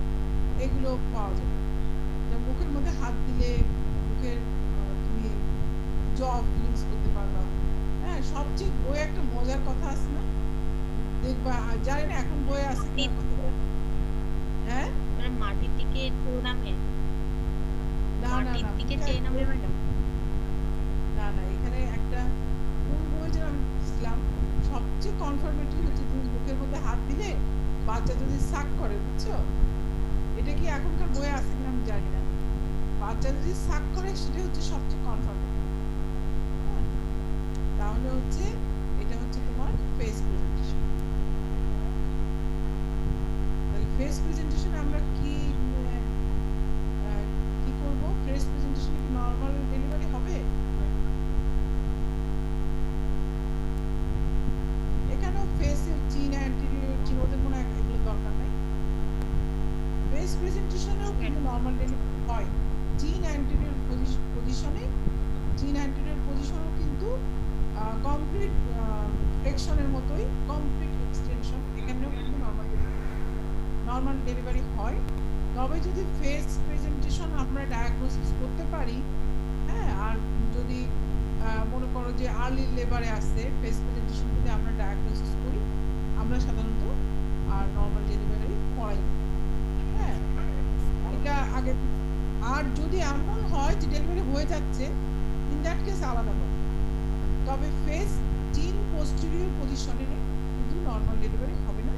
এগুলো পাওয়া যাবে। মুখের মধ্যে হাত দিলে মুখের তুমি জ ফিলিংস করতে পারবা। হ্যাঁ, সবচেয়ে বইয়ে একটা মজার কথা আছে না, দেখবা, জানি না এখন বইয়ে আছে কি হ্যাঁ মানে মাটির দিকে নামে, না না মাটির না দিকে চেয়ে নামে ম্যাডাম। না না, এখানে একটা কোন বই যেন আমি বুঝলাম, সবচেয়ে কনফার্মেটরি হচ্ছে তুমি মুখের মধ্যে হাত দিলে বাচ্চা যদি সাক করে, বুঝছো? এটা কি এখনকার বইয়ে আছে কিনা আমি জানি না, বাচ্চা যদি সাক করে সেটা হচ্ছে সবচেয়ে কনফার্মেটরি। তাহলে হচ্ছে এটা হচ্ছে তোমার ফেস প্রেজেন্টেশন। তাহলে ফেস প্রেজেন্টেশনে আমরা কি করব? ফেস প্রেজেন্টেশনে কি নরমাল ডেলিভারি হবে? এখানেও ফেসের চিন, অ্যান্টিরিয়র চিন, ওদের মনে হয় এগুলো দরকার নাই। ফেস প্রেজেন্টেশনেও কিন্তু নরমাল ডেলিভারি হয়, চিন অ্যান্টিরিয়র পজিশনে, চিন অ্যান্টিরিয়র পজিশনও কিন্তু কমপ্লিট ফ্লেকশনের মতোই কমপ্লিট এক্সটেনশন, এখানেও কিন্তু নরমাল ডেলিভারি হয়। তবে যদি ফেস প্রেজেন্টেশন আমরা ডায়াগনোসিস করতে পারি, হ্যাঁ, আর যদি মনে করো যে আর্লি লেবারে আসছে, ফেস প্রেজেন্টেশন যদি আমরা ডায়াগনোসিস করি, আমরা সাধারণত আর নরমাল ডেলিভারি করাই, হ্যাঁ এটা আগে। আর যদি এমন হয় যে ডেলিভারি হয়ে যাচ্ছে, ইন দ্যাট কেস আলাদা হবে। তবে ফেস চিন পোস্টেরিয়র পজিশনে কিন্তু নরমাল ডেলিভারি হবে না,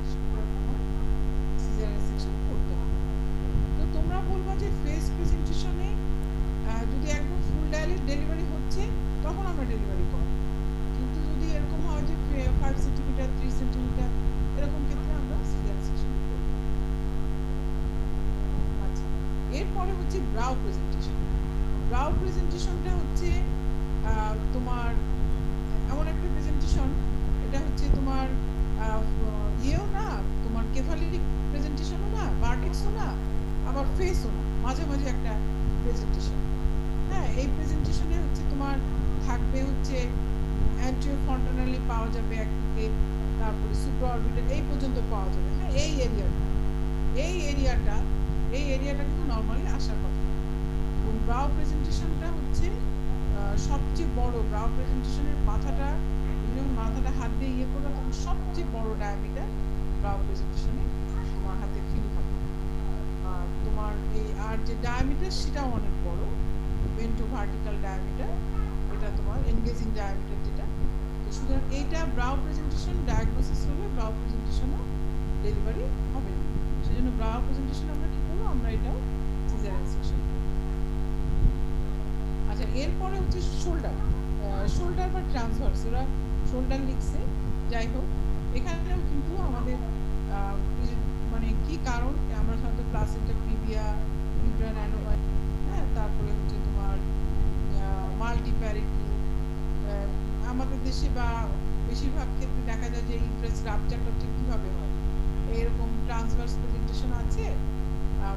সিজারিয়ান সেকশন করতে হবে। তো তোমরা বলবা যে ফেস প্রেজেন্টেশনে যদি একদম ফুল ডায়ালিট ডেলিভারি হচ্ছে তখন আমরা ডেলিভারি করব, কিন্তু যদি এরকম হয় যে 5 সেন্টিমিটার 3 সেন্টিমিটার এরকম ক্ষেত্রে আমরা সিজারিয়ান সেকশন করব। আচ্ছা, এরপরে হচ্ছে ব্রাউ প্রেজেন্টেশন। ব্রাউ প্রেজেন্টেশনটা হচ্ছে তোমার এমন একটা প্রেজেন্টেশন, এটা হচ্ছে তোমার ইয়েও না, তোমার কেফালিক প্রেজেন্টেশনও না, ভার্টেক্সও না, আবার ফেসও না, মাঝে মাঝে একটা প্রেজেন্টেশন। হ্যাঁ, এই প্রেজেন্টেশনে হচ্ছে তোমার থাকবে হচ্ছে অ্যান্টিরিয়র ফ্রন্টালি পাওয়া যাবে একদিকে, তারপরে সুপ্রা অরবিটাল এই পর্যন্ত পাওয়া যাবে। হ্যাঁ, এই এরিয়াটা কিন্তু নর্মালি আসার কথা। এবং ব্রাউ প্রেজেন্টেশনটা হচ্ছে সবচেয়ে বড়, ব্রাউ প্রেজেন্টেশনের মাথাটা যখন মাথাটা হাত দিয়ে ইয়ে করবে তখন সবচেয়ে বড় ডায়ামিটার ব্রাউ প্রেজেন্টেশনে তোমার হাতে ফিল হবে। তোমার এই আর যে ডায়ামিটার সেটাও অনেক বড়, ভেন্টো ভার্টিক্যাল ডায়ামিটার, এটা তোমার এনগেজিং ডায়ামিটার যেটা। তো সুতরাং এইটা ব্রাউ প্রেজেন্টেশন ডায়াগনোসিস হলে ব্রাউ প্রেজেন্টেশনও ডেলিভারি হবে না। সেজন্য ব্রাউ প্রেজেন্টেশন আমরা কি করবো, আমরা এটাও সিজারিয়ান সেকশন। আচ্ছা, এরপরে হচ্ছে শোল্ডার বা ট্রান্সভার্স, ওরা শোল্ডার লিখছে। যাই হোক, এখানেও কিন্তু আমাদের মানে কি কারণ আমরা সাধারণত প্লাসেন্টা প্রিভিয়া, ইউট্রাইন অ্যানোমালি, হ্যাঁ, তারপরে হচ্ছে তোমার মাল্টিপ্যারিটি, আমাদের দেশে বা বেশিরভাগ ক্ষেত্রে দেখা যায় যে ইউট্রাস রাপচারটা কিভাবে হয়, এরকম ট্রান্সভার্স প্রেজেন্টেশন আছে।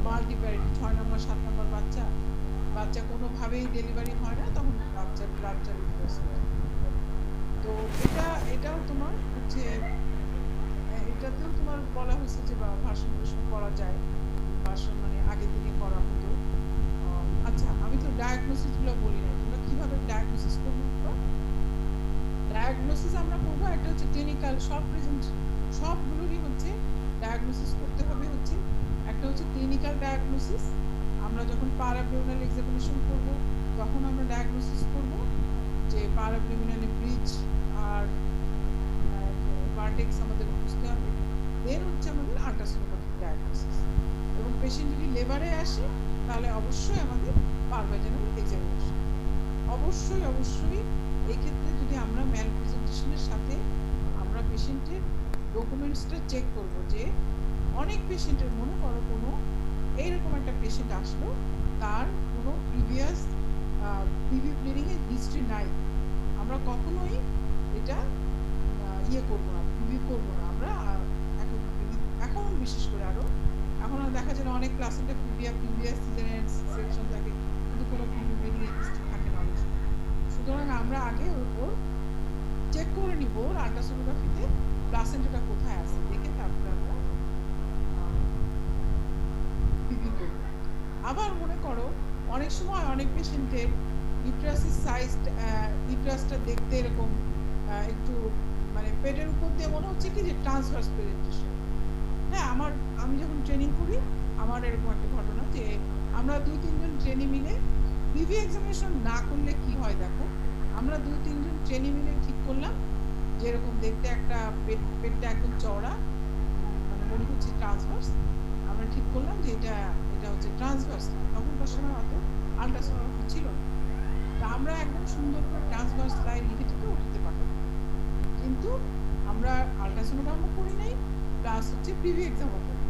মাল্টিপ্যারিটি 6 নম্বর 7 নম্বর বাচ্চা কোনোভাবেই ডেলিভারি হয় না, তখন রাপচার ইউট্রাস হয়। তো এটাও তোমার হচ্ছে এটাতেও তোমার বলা হয়েছে যে ভাষণ করা যায়, ভাষণ মানে আগে থেকে করা হতো। আচ্ছা, আমি তো ডায়াগনোসিস গুলো বলি না, তোমরা কিভাবে ডায়াগনোসিস করবো? ডায়াগনোসিস আমরা করবো একটা হচ্ছে ক্লিনিক্যাল, সবগুলোরই হচ্ছে ডায়াগনোসিস করতে হবে। হচ্ছে একটা হচ্ছে ক্লিনিক্যাল ডায়াগনোসিস, আমরা যখন প্যারাব্ডোমিনাল এক্সামিনেশন করব তখন আমরা ডায়াগনোসিস করব যে প্যারাব্ডোমিনালে ব্রিজ আর ভার্টেক্স আমাদের বুঝতে হবে। দেন হচ্ছে আমাদের আল্ট্রাসোনোগ্রাফিক ডায়াগনোসিস। এবং পেশেন্ট যদি লেবারে আসে তাহলে অবশ্যই আমাদের পারভাইজানাল এক্সামিনেশন। অবশ্যই এই ক্ষেত্রে যদি আমরা ম্যাল প্রেজেন্টেশনের সাথে আমরা পেশেন্টের ডকুমেন্টসটা চেক করব, যে অনেক পেশেন্টের মনে করো কোনো এইরকম একটা পেশেন্ট আসলো, তার কোনো প্রিভিয়াস পিভি ব্লিডিং এর হিস্ট্রি নাই, আমরা কখনোই এটা ইয়ে করবো না, পিভি করবো না। আমরা এখন বিশেষ করে এখন দেখা যায় অনেক প্লাসেন্টা প্রিভিয়াস সিজারিয়ান সেকশন থাকে, কিন্তু কোনো পিভি ব্লিডিং এর হিস্ট্রি থাকে না অনেক সময়। সুতরাং আমরা আগে ওর চেক করে নিব, ওর আল্ট্রাসোনোগ্রাফিতে প্লাসেন্টাটা কোথায় আছে দেখে তারপরে আমরা পিভি করব। আবার মনে করো অনেক সময় অনেক পেশেন্টের ইউট্রাসের সাইজ, ইউট্রাসটা দেখতে এরকম একটু মানে পেটের উপর দিয়ে মনে হচ্ছে কি যে ট্রান্সভার্স প্রেজেন্টেশন। হ্যাঁ, আমি যখন ট্রেনিং করি আমার এরকম একটা ঘটনা যে আমরা 2-3 জন ট্রেনি মিলে পিভি এক্সামিনেশন না করলে কি হয় দেখো, আমরা 2-3 জন ট্রেনি মিলে ঠিক করলাম যে এরকম দেখতে একটা পেটটা একদম চওড়া, মানে মনে হচ্ছে ট্রান্সভার্স। আমরা ঠিক করলাম যে এটা হচ্ছে ট্রান্সভার্স। তখনকার সময় অত আল্ট্রাসোনোগ্রাফি ছিল না, তা আমরা একদম সুন্দর করে ট্রান্সভার্স লাইন লিখে থেকে উঠতে পারতাম, কিন্তু আমরা আল্ট্রাসোনোগ্রামও করি নাই, প্লাস হচ্ছে পিভি এক্সামও করি।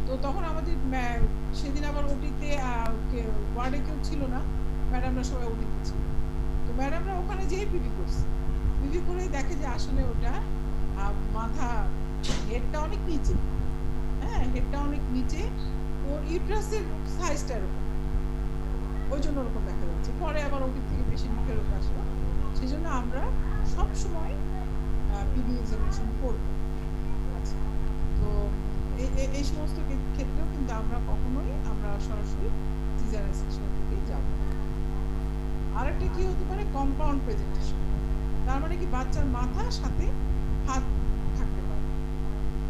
তো তখন আমাদের সেদিন আবার ওটিতে ওয়ার্ডে কেউ ছিল না, ম্যাডামরা সবাই ওটিতে ছিল। তো ম্যাডামরা ওখানে যেয়ে পিভি করছে, পিভি করেই দেখে যে আসলে ওটা মাথা হেডটা অনেক নিচে, হ্যাঁ হেডটা অনেক নিচে, ওর ইউট্রাসের সাইজটা এরকম, ওই জন্য ওরকম দেখা যাচ্ছে। পরে আবার ওটির থেকে পেশেন্ট ফেরত আসলো, সেই জন্য আমরা সবসময় পিভি এক্সামিনেশন করবো। আচ্ছা, তো এই সমস্ত ক্ষেত্রেও কিন্তু আমরা কখনোই সরাসরি সিজারিয়ান সেকশনের দিকে যাব না। আরেকটা কি হতে পারে, কম্পাউন্ড প্রেজেন্টেশন, তার মানে কি বাচ্চার মাথার সাথে হাত থাকতে পারে,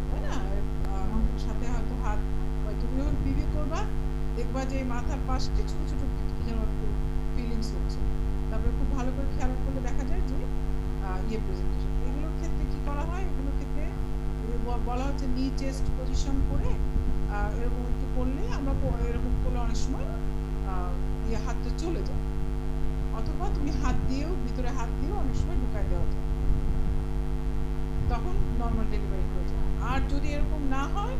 তাই না? সাথে হয়তো হাত, তুমি যখন পিভি করবা দেখবা যে মাথার পাশে ছোট ছোট যেন একটু ফিলিংস হচ্ছে, তারপরে খুব ভালো করে খেয়াল করলে দেখা যায় যে ইয়ে প্রেজেন্টেশন। এগুলোর ক্ষেত্রে কি করা হয়, এগুলোর ক্ষেত্রে বলা হচ্ছে নি চেস্ট পজিশন করে এরকম একটু করলে, আমরা এরকম করলে অনেক সময় ইয়ে হাতটা চলে যায়, অথবা তুমি হাত দিয়েও ভিতরে হাত দিয়েও অনেক সময় ঢুকাই দেওয়া যায়, তখন নর্মাল ডেলিভারি হয়ে যায়। আর যদি এরকম না হয়,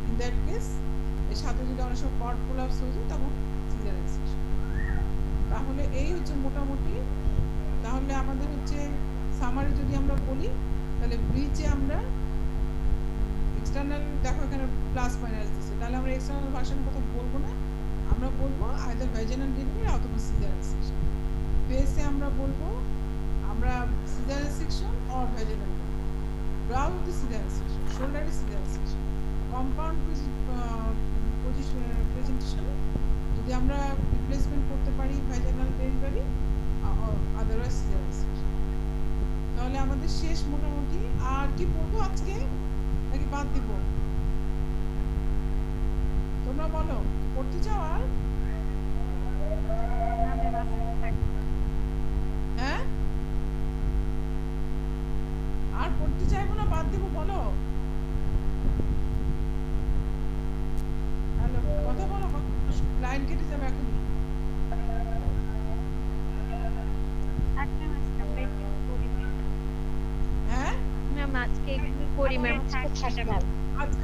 ইন দ্যাট কেস এর সাথে যদি অনেক সময় কর্ড কোলাপস হয়ে যায়, তখন সিজারিয়ান সেকশন। তাহলে এই হচ্ছে মোটামুটি, তাহলে আমাদের হচ্ছে সামারি যদি আমরা বলি তাহলে ব্রিচে আমরা এক্সটার্নাল দেখো এখানে প্লাস মাইনাস দিচ্ছে, তাহলে আমরা এক্সটার্নাল ভার্সনের কথা বলবো না, আমরা বলবো আইদার ভ্যাজিনাল ডেলিভারি অথবা সিজারিয়ান সেকশন। ফেসে আমরা বলবো আমরা caesarean section or vaginal delivery. Brow is caesarean section, shoulder is caesarean section. Compound presentation যদি আমরা রিপ্লেসমেন্ট করতে পারি vaginal delivery otherwise caesarean section. তাহলে আমাদের শেষ মোটামুটি। আর কি পড়বো আজকে নাকি বাদ দিব? তোমরা বলো পড়তে চাও আর? হ্যাঁ আর পড়তে চাইবো না, বাদ দিব বলো? হ্যালো কথা বলো, লাইন কেটে যাবে এখন। হ্যাঁ ম্যাম আজকে একটু করি ম্যাম। আচ্ছা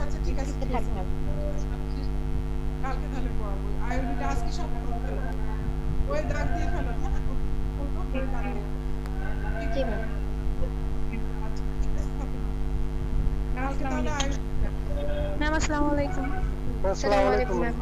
আচ্ছা ঠিক আছে ঠিক আছে। কালকে তাহলে পড়াবো। আইওডিটা আজকে সব করে ফেলো, ওই দাগ দিয়ে ফেলো। হ্যাঁ বলবো ওই দাগ দিয়ে। জি ম্যাম। আচ্ছা ঠিক আছে থাকো। কালকে তাহলে ম্যাম আসসালামু আলাইকুম। আসসালামু আলাইকুম ম্যাম।